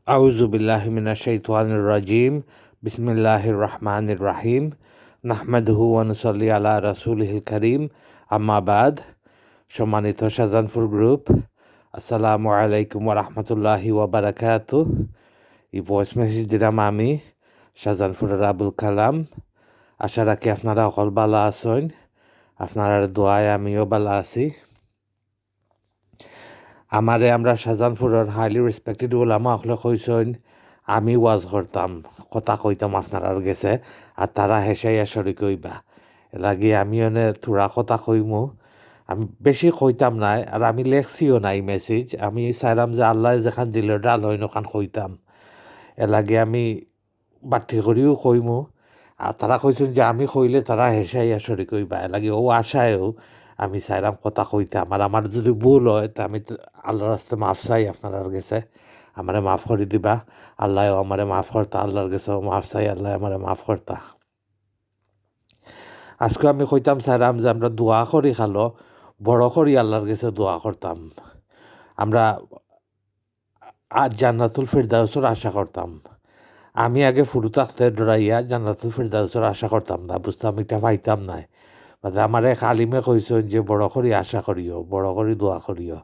আউযু বিল্লাহি মিনাশ শাইতানির রাজিম। বিসমিল্লাহির রহমানির রহিম। নাহমাদুহু ওয়া নুসাল্লি আলা রাসূলিহিল কারীম। আম্মা বাদ। সম্মানিত শাহজাহানপুর গ্রুপ, আসসালামু আলাইকুম ওয়া রাহমাতুল্লাহি ওয়া বারাকাতুহু। এই ভয়েস মেসেজ দিলাম আমি শাহজাহানপুরের আবুল কালাম। আশা রাখি আপনারা সকল ভালো আছেন। আপনার দোয়ায় আমিও ভালো আছি। আমারে আমরা শাহজাহানপুরের হাইলি রেসপেক্টেড ওলামা সকলে কইসেন আমি ওয়াজ করতাম, কথা কইতাম আপনার গেছে, আর তারা হেসাইয়া শরিক হইবা। এলাগি আমি এনে থোড়া কথা কইমু, আমি বেশি কইতাম নাই, আর আমি লেখছিও নাই মেসেজ। আমি চাইলাম যে আল্লাহ যেখান দিলে ডাল হইন ওখান কইতাম। এলাগে আমি বাঠি করিও কইমু, আর তারা কইছেন যে আমি কইলে তারা হেসাইয়া শরিক হইবা। এলাগে ও আশায়ও আমি চাইলাম কথা কইতাম। আর আমার যদি ভুল হয় তা আমি আল্লাহর রাস্তে মাফ চাই আপনার গেছে, আমারে মাফ করে দিবা। আল্লাহও আমারে মাফ করতা, আল্লাহর কাছেও মাফ চাই, আল্লাহ আমারে মাফ করতা। আজকে আমি কইতাম চাইলাম যে আমরা দোয়া করি খালো বড় করি আল্লাহর কাছে দোয়া করতাম। আমরা আজ জান্নাতুল ফিরদাউসের আশা করতাম। আমি আগে ফুরু থাকতে ডরাইয়া জান্নাতুল ফিরদাউসের আশা করতাম না, বুঝতাম এটা পাইতাম নাই। মানে আমার এক আলিমে কইছেন যে বড় করি আশা করিও, বড় করি দোয়া করিও,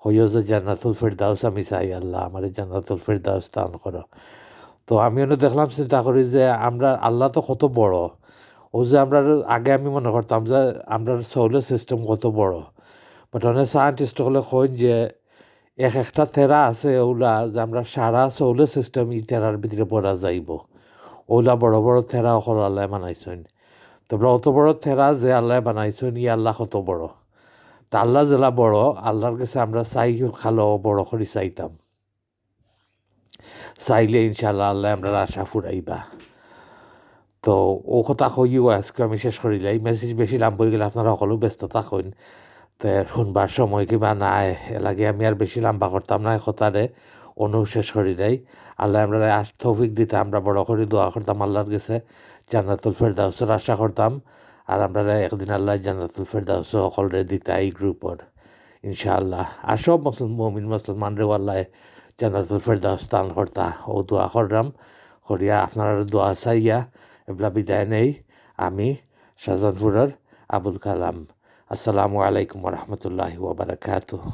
কইও যে জান্নাতুল ফিরদাউস আমি চাই, আল্লাহ আমার জান্নাতুল ফিরদাউস দান করো। তো আমি দেখলাম, চিন্তা করি যে আমরা আল্লাহ তো কত বড়। ও যে আমরা আগে আমি মনে করতাম যে আমরা সোলার সিস্টেম কত বড়, বাট অনেক সায়েন্টিস্ট হলে কইন যে একটা থেরা আছে ওলা যে আমরা সারা সোলার সিস্টেম ই থেরার ভিতরে পড়া যাইব। ওলা বড় বড় থেরা অকল আল্লাহ বানাইছেন। তোমরা অত বড় থেরা যে আল্লাহ বানাইছেন, ই আল্লাহ কত বড়। তা আল্লাহ জেলা বড়, আল্লাহর কাছে আমরা চাই খালো বড় করে চাইতাম। চাইলে ইনশাল্লাহ আল্লাহ আমরা আশা ফুরাইবা। তো ও কথা কইও আজকে আমি শেষ করিলে এই মেসেজ বেশি লাম্ব হয়ে গেলে আপনারা সকলেও ব্যস্ত থাকুন। তো শুনবার সময় কিবা নাই, এলাগে আমি আর বেশি লম্বা করতাম না কথারে, অনু শেষ করি দেয়। আল্লাহ আমরা তৌফিক দিতে আমরা বড় করে দোয়া করতাম আল্লাহর কাছে, জান্নাতুল ফেরদাউসের আশা করতাম। আর আমরা একদিন আল্লাহ জান্নাতুল ফেরদাউস সকলরে দিতে এই গ্রুপর ইনশাআল্লাহ। আর সব মুমিন মুসলমানরেও আল্লাহ জান্নাতুল ফেরদাউস দান করতা ও দোয়া করলাম। করিয়া আপনারা দোয়া চাইয়া এবলা বিদায় নেই। আমি শাহজাহানপুরের আবুল কালাম। আসসালামু আলাইকুম ওয়া রাহমাতুল্লাহি ওয়া বারাকাতুহু।